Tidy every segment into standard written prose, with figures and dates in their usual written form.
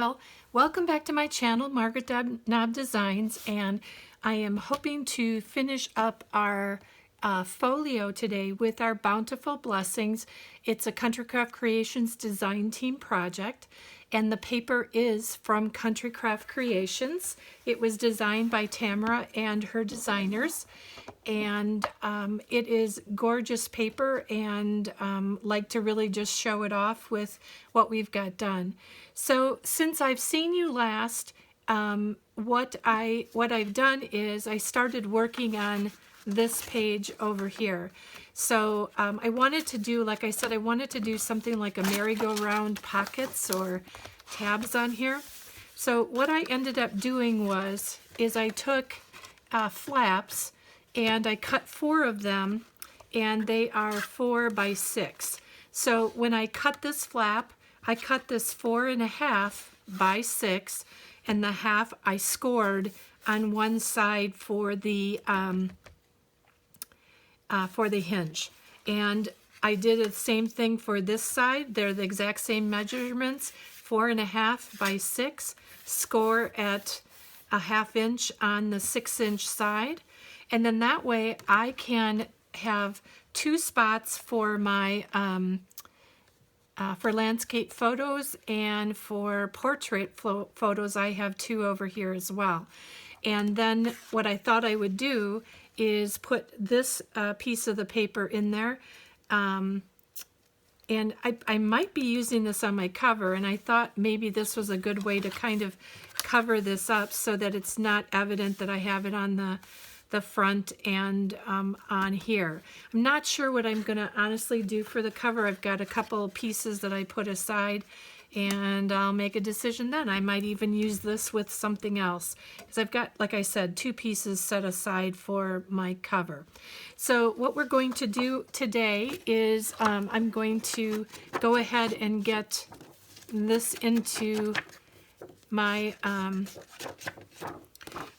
Well, welcome back to my channel, Margaret Knob Designs, and I am hoping to finish up our folio today with our Bountiful Blessings. It's a Country Craft Creations design team project, and the paper is from Country Craft Creations. It was designed by Tamra and her designers, and it is gorgeous paper, and like to really just show it off with what we've got done. So since I've seen you last, what I've done is I started working on this page over here. So I wanted to do, like I said, I wanted to do something like a merry-go-round pockets or tabs on here. So what I ended up doing is I took flaps and I cut 4 of them, and they are 4 by 6. So when I cut this flap, I cut this 4.5 by 6, and the half I scored on one side for the hinge. And I did the same thing for this side. They're the exact same measurements, 4.5 by 6, score at a 1/2 inch on the 6-inch side. And then that way I can have 2 spots for my for landscape photos, and for portrait photos I have 2 over here as well. And then what I thought I would do is put this piece of the paper in there, and I might be using this on my cover, and I thought maybe this was a good way to kind of cover this up so that it's not evident that I have it on the front and on here. I'm not sure what I'm going to honestly do for the cover. I've got a couple pieces that I put aside, and I'll make a decision then. I might even use this with something else, because I've got, like I said, 2 pieces set aside for my cover. So what we're going to do today is I'm going to go ahead and get this into my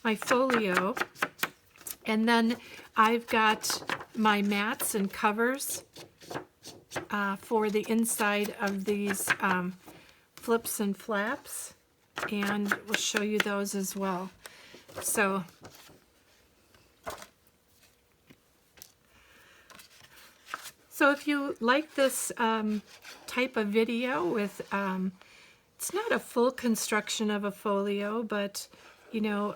my folio. And then I've got my mats and covers for the inside of these flips and flaps, and we'll show you those as well. So if you like this type of video with, it's not a full construction of a folio, but you know,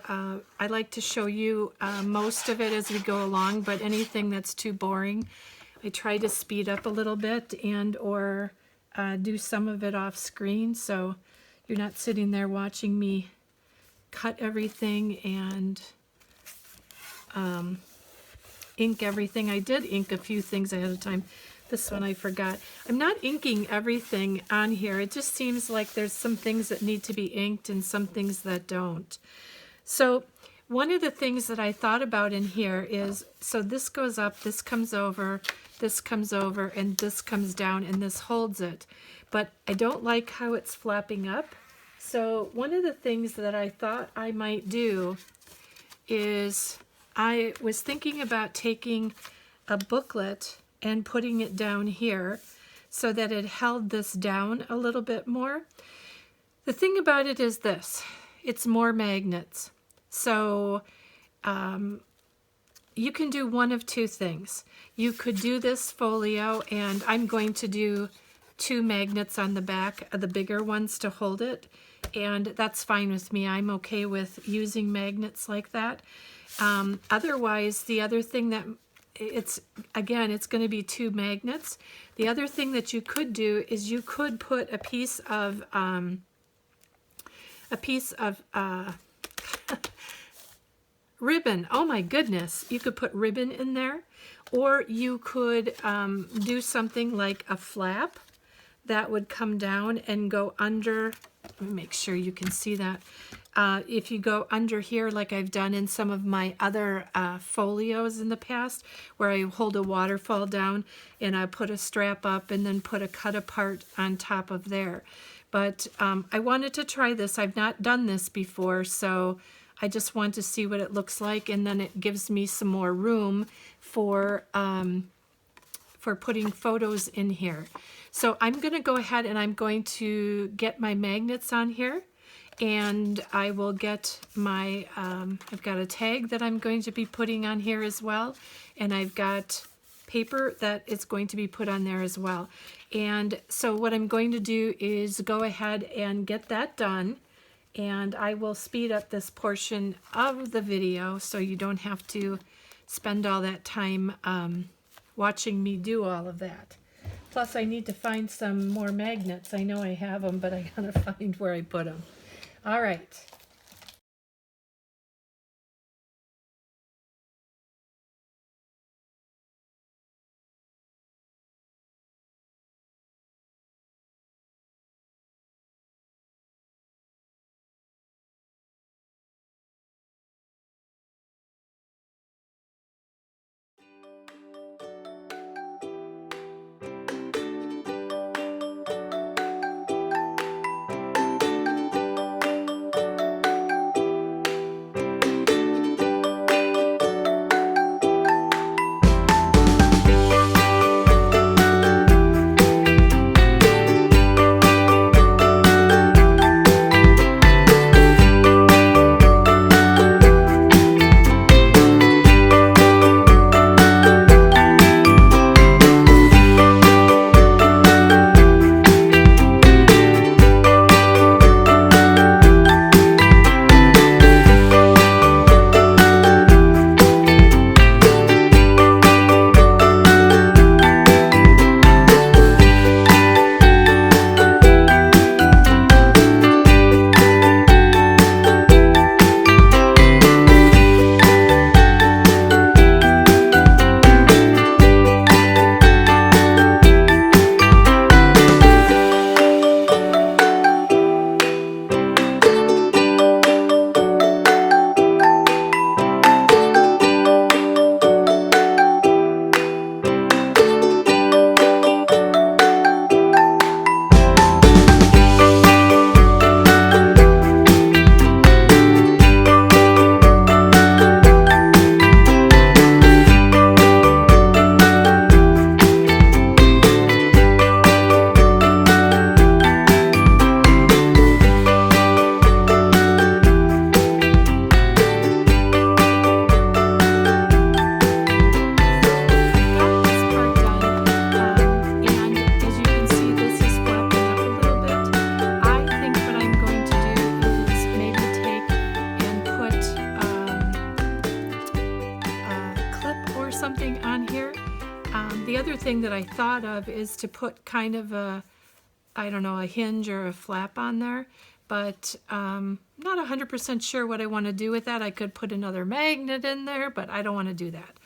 I like to show you most of it as we go along, but anything that's too boring, I try to speed up a little bit and or do some of it off screen, so you're not sitting there watching me cut everything and ink everything. I did ink a few things ahead of time. This one I forgot. I'm not inking everything on here. It just seems like there's some things that need to be inked and some things that don't. So one of the things that I thought about in here is, so this goes up, this comes over, and this comes down, and this holds it. But I don't like how it's flapping up. So one of the things that I thought I might do is, I was thinking about taking a booklet and putting it down here so that it held this down a little bit more. The thing about it is this, it's more magnets. So you can do one of 2 things. You could do this folio, and I'm going to do 2 magnets on the back, the bigger ones to hold it, and that's fine with me. I'm okay with using magnets like that. Otherwise, the other thing that it's going to be 2 magnets. The other thing that you could do is you could put a piece of ribbon. Oh my goodness, you could put ribbon in there, or you could do something like a flap that would come down and go under. Let me make sure you can see that. If you go under here, like I've done in some of my other folios in the past, where I hold a waterfall down and I put a strap up and then put a cut apart on top of there. But I wanted to try this. I've not done this before, so I just want to see what it looks like, and then it gives me some more room for putting photos in here. So I'm going to go ahead and I'm going to get my magnets on here. and I will get my, I've got a tag that I'm going to be putting on here as well, and I've got paper that is going to be put on there as well. And so what I'm going to do is go ahead and get that done, and I will speed up this portion of the video so you don't have to spend all that time watching me do all of that. Plus I need to find some more magnets. I know I have them, but I gotta find where I put them. All right. The other thing that I thought of is to put kind of a, I don't know, a hinge or a flap on there, but not 100% sure what I want to do with that. I could put another magnet in there, but I don't want to do that.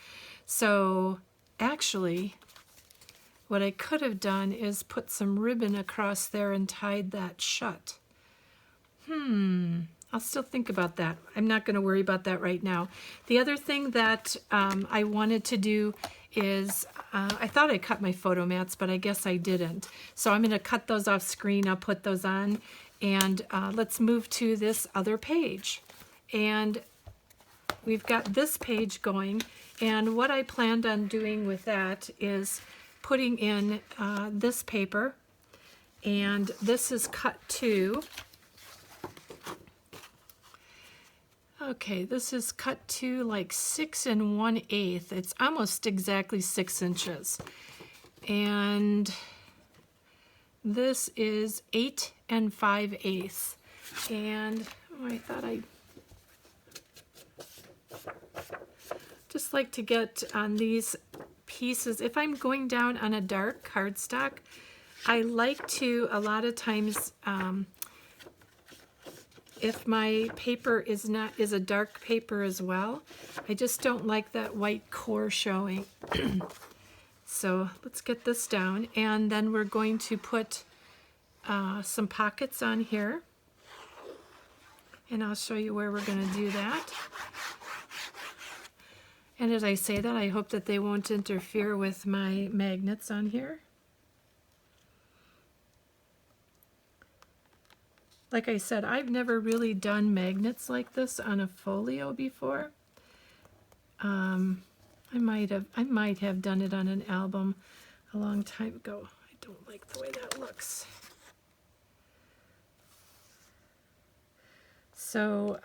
So actually, what I could have done is put some ribbon across there and tied that shut. I'll still think about that. I'm not going to worry about that right now. The other thing that I wanted to do is, I thought I cut my photo mats, but I guess I didn't. So I'm going to cut those off screen. I'll put those on. And let's move to this other page. And we've got this page going. And what I planned on doing with that is putting in this paper. And this is cut to... Okay, this is cut to like 6 1/8. It's almost exactly 6 inches. And this is 8 5/8. And I thought I'd just like to get on these pieces. If I'm going down on a dark cardstock, I like to, a lot of times, if my paper is a dark paper as well, I just don't like that white core showing. So let's get this down, and then we're going to put some pockets on here, and I'll show you where we're going to do that. And as I say that, I hope that they won't interfere with my magnets on here. Like I said, I've never really done magnets like this on a folio before. I might have done it on an album a long time ago. I don't like the way that looks. So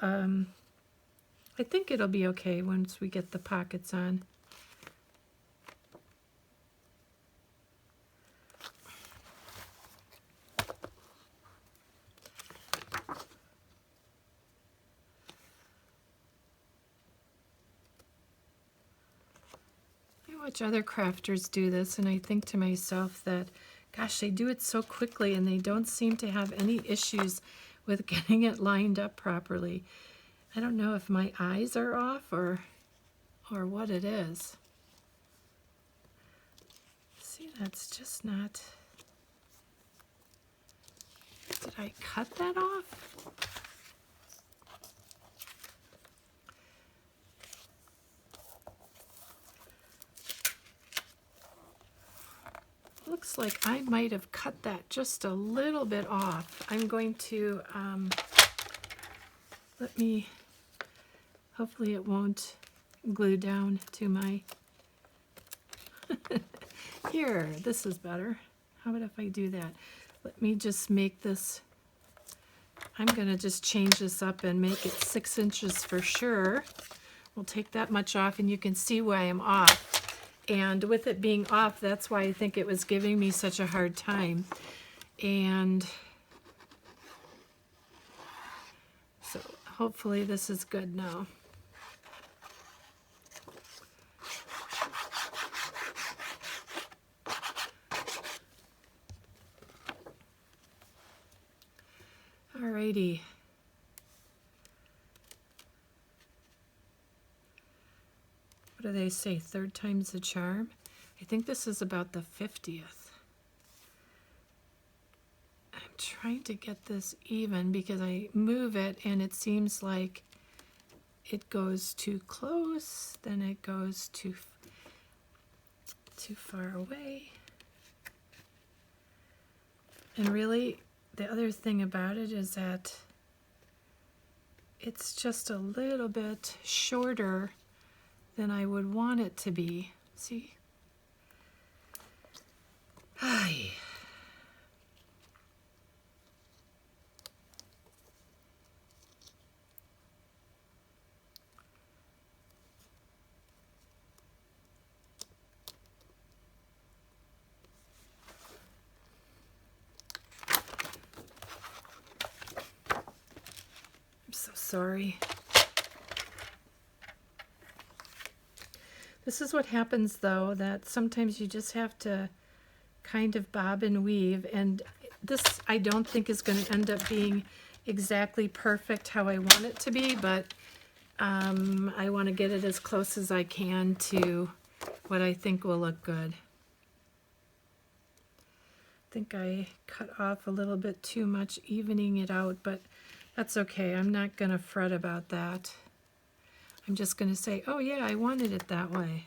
I think it'll be okay once we get the pockets on. I watch other crafters do this, and I think to myself that, gosh, they do it so quickly and they don't seem to have any issues with getting it lined up properly. I don't know if my eyes are off or what it is. See, that's just not... Did I cut that off? Looks like I might have cut that just a little bit off. I'm going to, hopefully it won't glue down to my, here, this is better. How about if I do that? Let me just make this, I'm gonna just change this up and make it 6 inches for sure. We'll take that much off and you can see why I'm off. And with it being off, that's why I think it was giving me such a hard time. And so hopefully this is good now. Alrighty. What do they say? 3rd time's the charm? I think this is about the 50th. I'm trying to get this even because I move it and it seems like it goes too close, then it goes too far away. And really, the other thing about it is that it's just a little bit shorter than I would want it to be. See? Hi. I'm so sorry. This is what happens though, that sometimes you just have to kind of bob and weave, and this I don't think is going to end up being exactly perfect how I want it to be, but I want to get it as close as I can to what I think will look good. I think I cut off a little bit too much, evening it out, but that's okay. I'm not going to fret about that. I'm just going to say, oh yeah, I wanted it that way.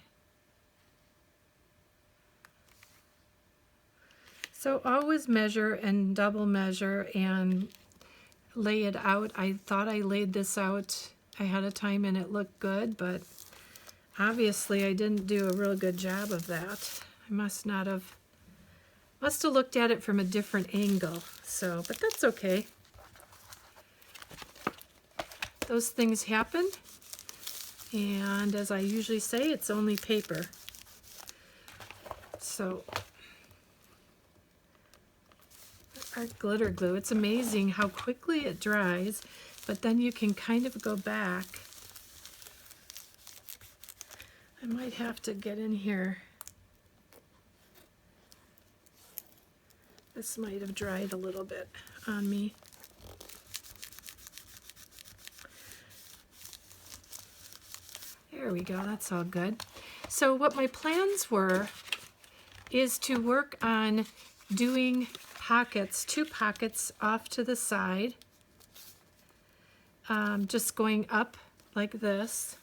So always measure and double measure and lay it out. I thought I laid this out ahead of time and it looked good, but obviously I didn't do a real good job of that. I must have looked at it from a different angle. So, but that's okay. Those things happen. And as I usually say, it's only paper. So our glitter glue, it's amazing how quickly it dries, but then you can kind of go back. I might have to get in here. This might have dried a little bit on me. There we go, that's all good. So what my plans were is to work on doing pockets, 2 pockets off to the side, just going up like this,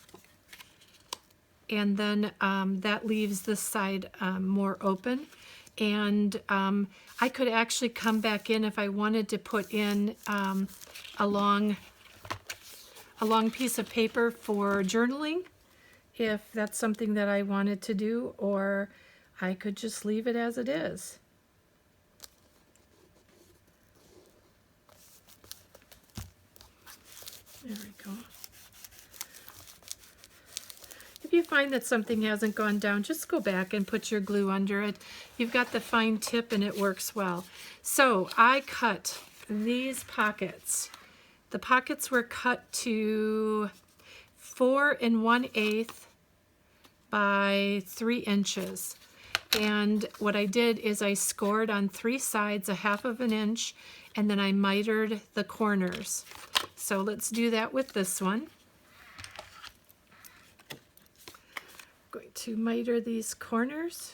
and then that leaves this side more open. And I could actually come back in if I wanted to put in a long piece of paper for journaling, if that's something that I wanted to do, or I could just leave it as it is. you find that something hasn't gone down, just go back and put your glue under it. You've got the fine tip and it works well. So I cut these pockets. The pockets were cut to 4 1/8 by 3 inches. And what I did is I scored on 3 sides 1/2 inch, and then I mitered the corners. So let's do that with this one. I'm going to miter these corners.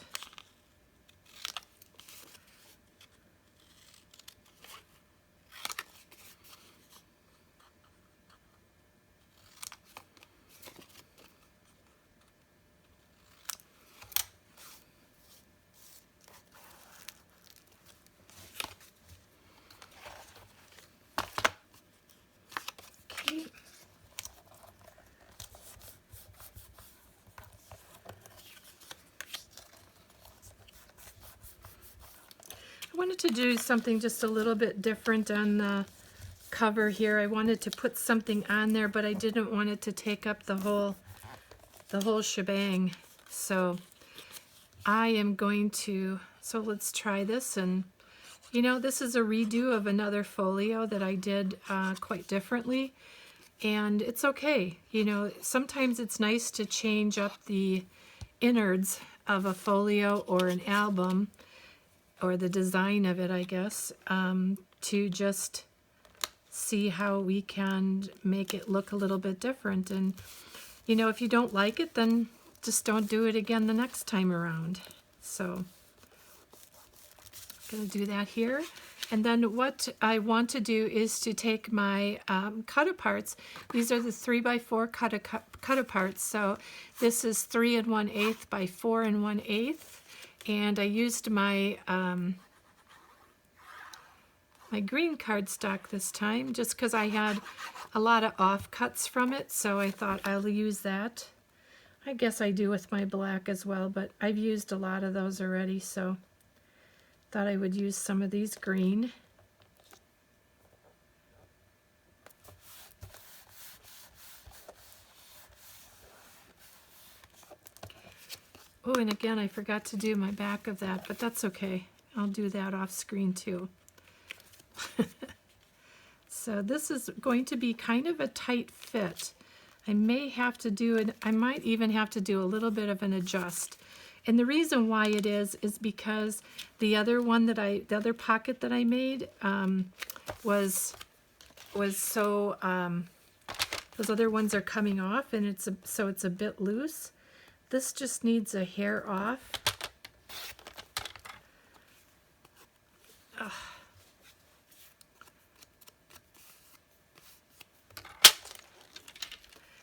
I wanted to do something just a little bit different on the cover here. I wanted to put something on there, but I didn't want it to take up the whole shebang. So I am going to, so let's try this. And you know, this is a redo of another folio that I did quite differently. And it's okay. You know, sometimes it's nice to change up the innards of a folio or an album, or the design of it, I guess, to just see how we can make it look a little bit different. And, you know, if you don't like it, then just don't do it again the next time around. So I'm going to do that here. And then what I want to do is to take my cut-aparts. These are the 3x4 cut-aparts. So this is 3 1/8 by 4 1/8. And I used my my green cardstock this time just because I had a lot of offcuts from it, so I thought I'll use that. I guess I do with my black as well, but I've used a lot of those already, so thought I would use some of these green. Oh, and again, I forgot to do my back of that, but that's okay. I'll do that off screen too. So this is going to be kind of a tight fit. I may have to do it, I might even have to do a little bit of an adjust. And the reason why it is because the other one that the other pocket that I made was so, those other ones are coming off, and so it's a bit loose. This just needs a hair off. Ugh.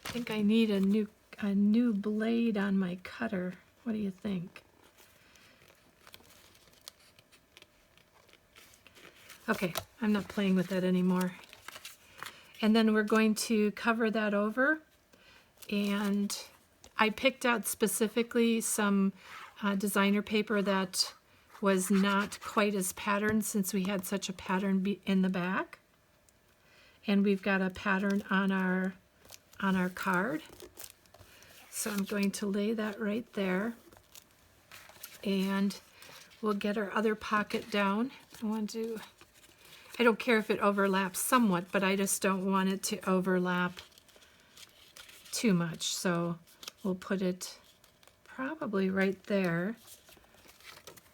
I think I need a new blade on my cutter. What do you think? Okay, I'm not playing with that anymore. And then we're going to cover that over, and I picked out specifically some designer paper that was not quite as patterned, since we had such a pattern in the back. And we've got a pattern on our card. So I'm going to lay that right there. And we'll get our other pocket down. I don't care if it overlaps somewhat, but I just don't want it to overlap too much. So we'll put it probably right there,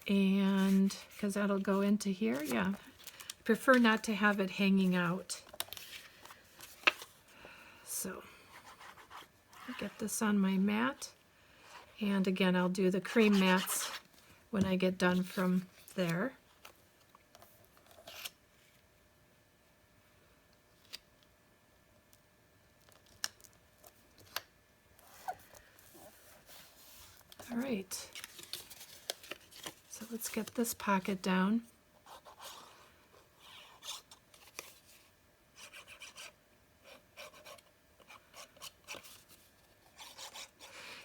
and because that'll go into here. Yeah, I prefer not to have it hanging out. So I'll get this on my mat, and again, I'll do the cream mats when I get done from there. All right, so let's get this pocket down.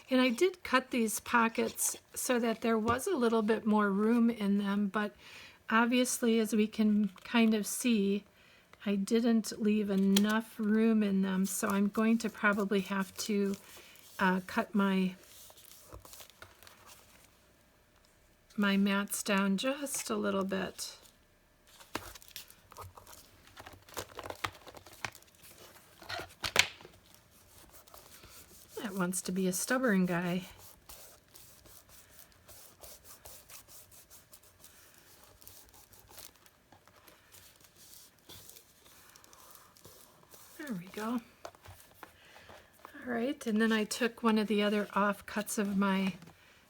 And I did cut these pockets so that there was a little bit more room in them, but obviously, as we can kind of see, I didn't leave enough room in them, so I'm going to probably have to cut my mats down just a little bit. That wants to be a stubborn guy. There we go. All right, and then I took one of the other offcuts of my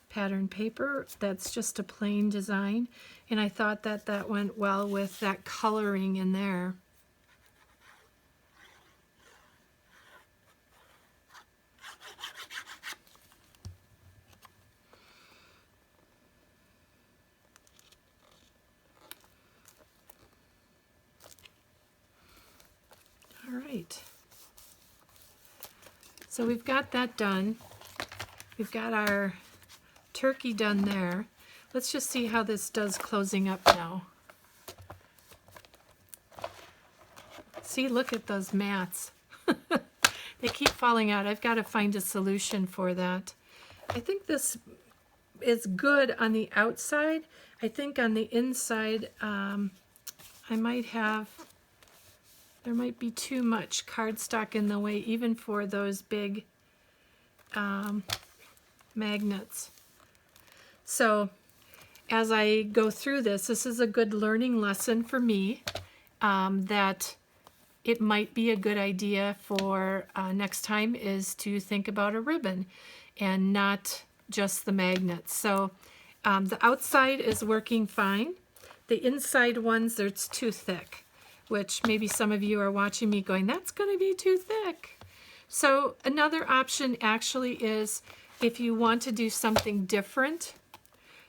pattern paper that's just a plain design, and I thought that that went well with that coloring in there. All right, so we've got that done. We've got our turkey done there. Let's just see how this does closing up now. See, look at those mats. They keep falling out. I've got to find a solution for that. I think this is good on the outside. I think on the inside, I might have, there might be too much cardstock in the way, even for those big magnets. So as I go through this, this is a good learning lesson for me, that it might be a good idea for next time is to think about a ribbon and not just the magnets. So the outside is working fine. The inside ones, it's too thick, which maybe some of you are watching me going, that's going to be too thick. So another option actually is, if you want to do something different,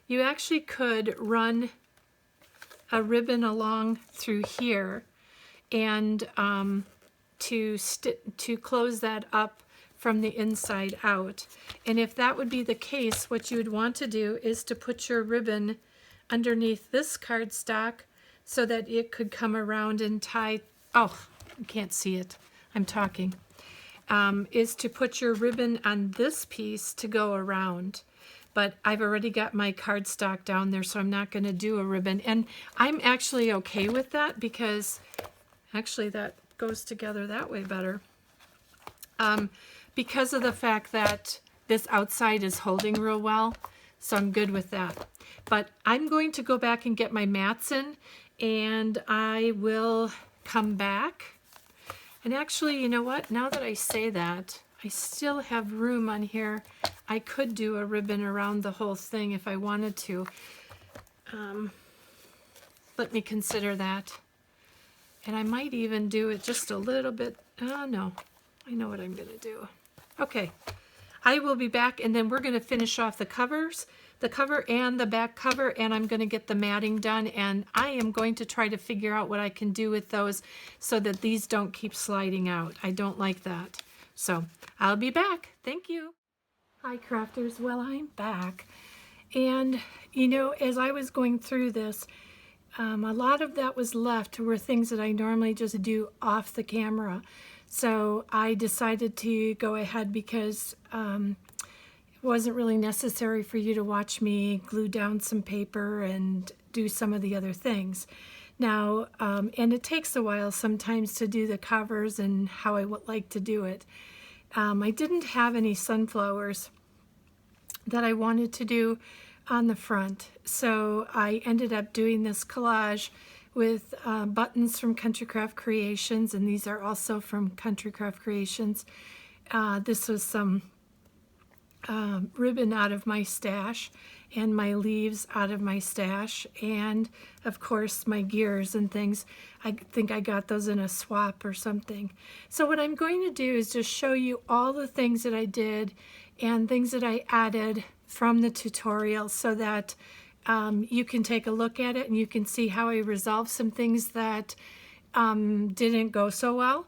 you actually could run a ribbon along through here and to close that up from the inside out. And if that would be the case, what you would want to do is to put your ribbon underneath this cardstock so that it could come around and tie, oh, you can't see it, I'm talking, is to put your ribbon on this piece to go around. But I've already got my cardstock down there, so I'm not going to do a ribbon. And I'm actually okay with that because actually that goes together that way better. Because of the fact that this outside is holding real well, so I'm good with that. But I'm going to go back and get my mats in, and I will come back. And actually, you know what? Now that I say that, I still have room on here. I could do a ribbon around the whole thing if I wanted to. Let me consider that. And I might even do it just a little bit. Oh, no. I know what I'm going to do. Okay. I will be back, and then we're going to finish off the covers, the cover and the back cover, and I'm going to get the matting done, and I am going to try to figure out what I can do with those so that these don't keep sliding out. I don't like that. So I'll be back. Thank you. Hi, crafters. Well, I'm back. And, you know, as I was going through this, a lot of that was left were things that I normally just do off the camera. So I decided to go ahead because it wasn't really necessary for you to watch me glue down some paper and do some of the other things. Now, and it takes a while sometimes to do the covers and how I would like to do it. I didn't have any sunflowers that I wanted to do on the front, so I ended up doing this collage with buttons from Country Craft Creations, and these are also from Country Craft Creations. This was some ribbon out of my stash and my leaves out of my stash, and of course my gears and things. I think I got those in a swap or something. So what I'm going to do is just show you all the things that I did and things that I added from the tutorial so that you can take a look at it and you can see how I resolved some things that didn't go so well,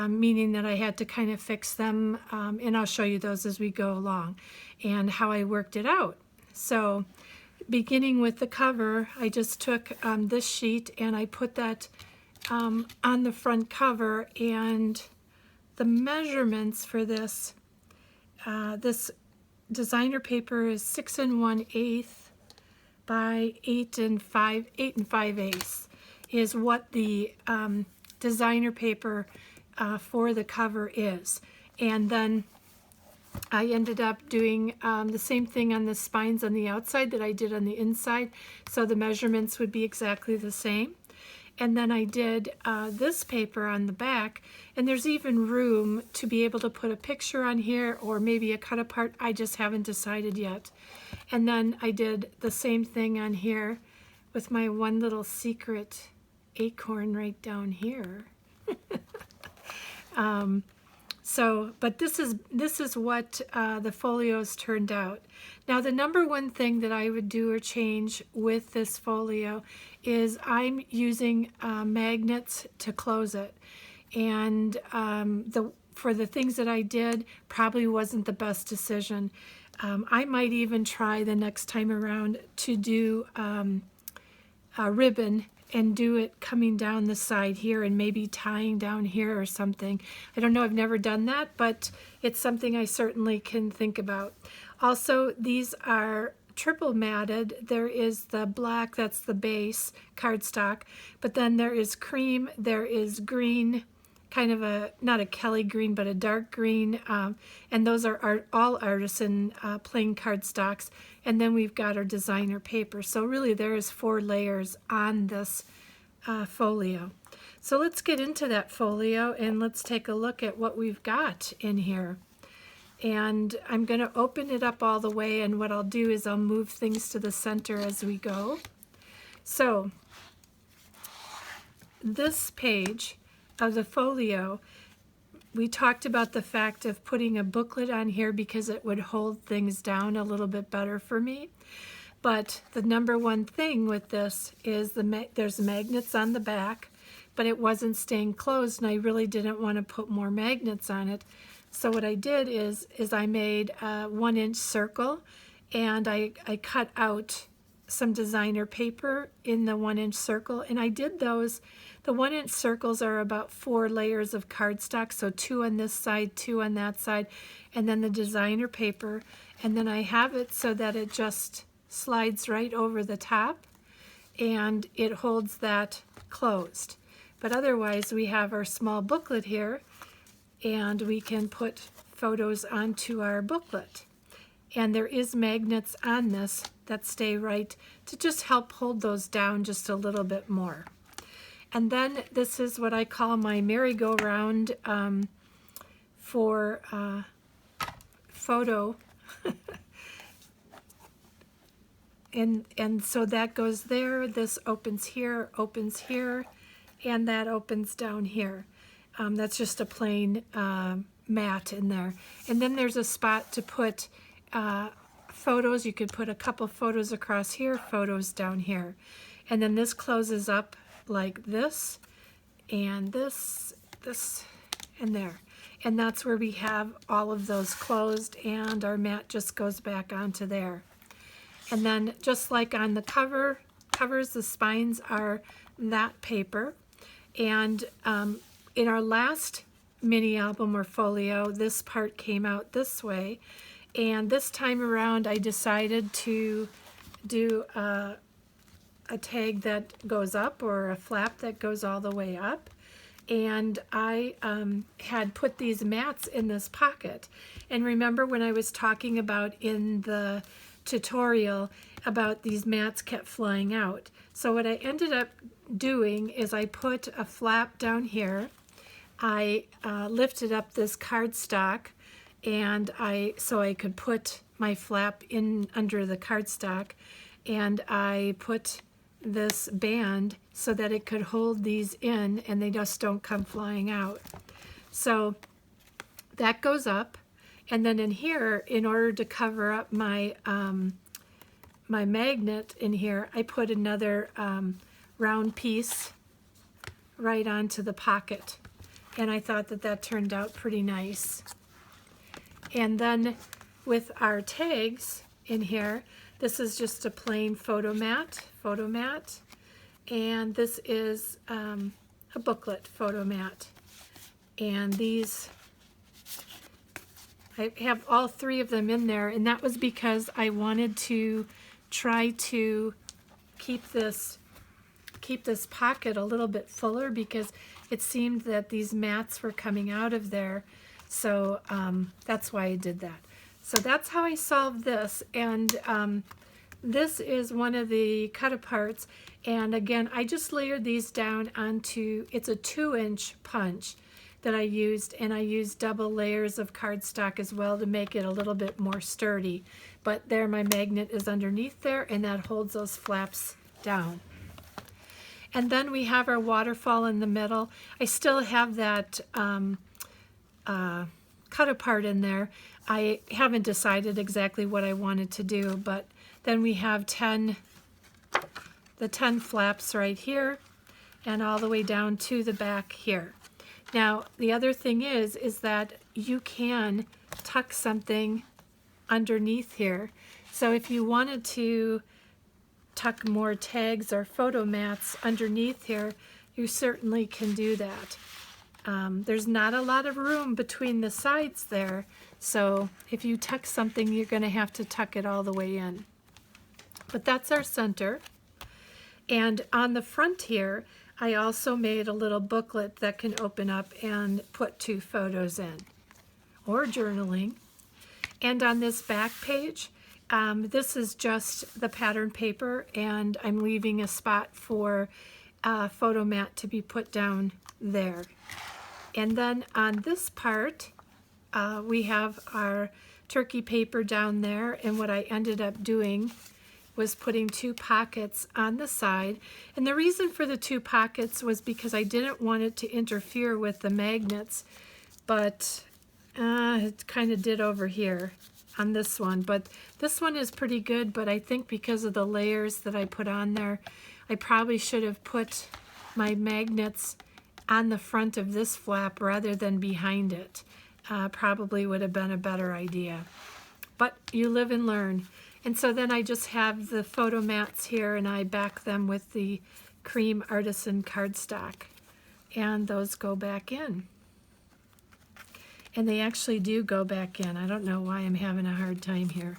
meaning that I had to kind of fix them, and I'll show you those as we go along and how I worked it out. So beginning with the cover, I just took this sheet and I put that on the front cover, and the measurements for this this designer paper is 6 1/8 by 8 5/8 is what the designer paper for the cover is. And then I ended up doing the same thing on the spines on the outside that I did on the inside, so the measurements would be exactly the same. And then I did this paper on the back, and there's even room to be able to put a picture on here or maybe a cut apart. I just haven't decided yet. And then I did the same thing on here with my one little secret acorn right down here. But this is what the folios turned out. Now, the number one thing that I would do or change with this folio is I'm using magnets to close it. And for the things that I did, probably wasn't the best decision. I might even try the next time around to do a ribbon and do it coming down the side here and maybe tying down here or something. I don't know, I've never done that, but it's something I certainly can think about. Also, these are triple matted. There is the black, that's the base cardstock, but then there is cream, there is green, kind of a, not a Kelly green, but a dark green, and those are all artisan plain cardstocks. And then we've got our designer paper. So really there is 4 layers on this folio. So let's get into that folio and let's take a look at what we've got in here. And I'm going to open it up all the way, and what I'll do is I'll move things to the center as we go. So this page of the folio, we talked about the fact of putting a booklet on here because it would hold things down a little bit better for me. But the number one thing with this is there's magnets on the back, but it wasn't staying closed, and I really didn't want to put more magnets on it. So what I did is I made a 1-inch circle, and I cut out some designer paper in the 1-inch circle, and I did those. The 1-inch circles are about 4 layers of cardstock, so 2 on this side, 2 on that side, and then the designer paper. And then I have it so that it just slides right over the top, and it holds that closed. But otherwise, we have our small booklet here, and we can put photos onto our booklet. And there is magnets on this that stay right to just help hold those down just a little bit more. And then this is what I call my merry-go-round for photo. and so that goes there, this opens here, and that opens down here. That's just a plain mat in there. And then there's a spot to put photos. You could put a couple photos across here, photos down here. And then this closes up like this, and this, and there. And that's where we have all of those closed, and our mat just goes back onto there. And then just like on the covers, the spines are that paper. And in our last mini album or folio, this part came out this way. And this time around, I decided to do a tag that goes up, or a flap that goes all the way up. And I had put these mats in this pocket. And remember when I was talking about in the tutorial about these mats kept flying out. So what I ended up doing is I put a flap down here. I lifted up this cardstock, and so I could put my flap in under the cardstock, and I put this band so that it could hold these in and they just don't come flying out. So that goes up, and then in here, in order to cover up my my magnet in here, I put another round piece right onto the pocket, and I thought that that turned out pretty nice. And then with our tags in here, this is just a plain photo mat, and this is a booklet photo mat. And these I have all 3 of them in there, and that was because I wanted to try to keep this pocket a little bit fuller, because it seemed that these mats were coming out of there. So that's why I did that. So that's how I solved this. And this is one of the cut aparts. And again, I just layered these down onto, it's a 2-inch punch that I used, and I used double layers of cardstock as well to make it a little bit more sturdy. But there, my magnet is underneath there, and that holds those flaps down. And then we have our waterfall in the middle. I still have that cut apart in there. I haven't decided exactly what I wanted to do, but then we have the 10 flaps right here, and all the way down to the back here. Now, the other thing is that you can tuck something underneath here. So if you wanted to tuck more tags or photo mats underneath here, you certainly can do that. There's not a lot of room between the sides there, so if you tuck something, you're going to have to tuck it all the way in. But that's our center. And on the front here, I also made a little booklet that can open up and put 2 photos in, or journaling. And on this back page, this is just the pattern paper, and I'm leaving a spot for a photo mat to be put down there. And then on this part, we have our turkey paper down there, and what I ended up doing was putting 2 pockets on the side. And the reason for the 2 pockets was because I didn't want it to interfere with the magnets, but it kind of did over here on this one. But this one is pretty good, but I think because of the layers that I put on there, I probably should have put my magnets on the front of this flap rather than behind it. Probably would have been a better idea. But you live and learn. And so then I just have the photo mats here, and I back them with the cream artisan cardstock. And those go back in. And they actually do go back in. I don't know why I'm having a hard time here.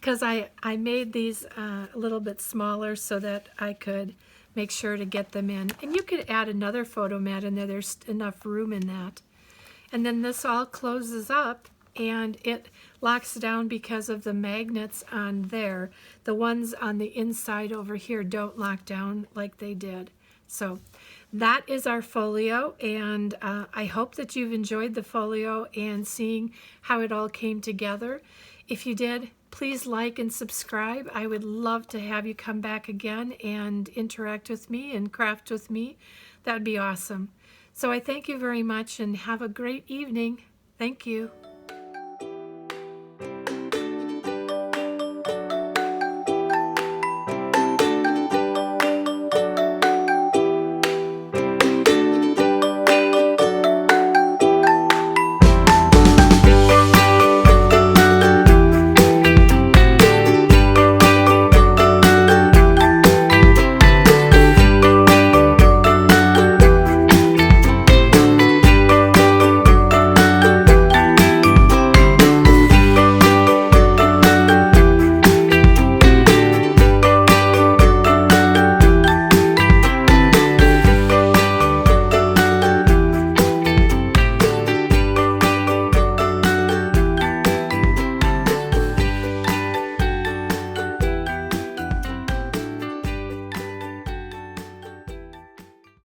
Because I made these a little bit smaller so that I could make sure to get them in. And you could add another photo mat in there. There's enough room in that. And then this all closes up, and it locks down because of the magnets on there. The ones on the inside over here don't lock down like they did. So that is our folio, and I hope that you've enjoyed the folio and seeing how it all came together. If you did, please like and subscribe. I would love to have you come back again and interact with me and craft with me. That'd be awesome. So I thank you very much, and have a great evening. Thank you.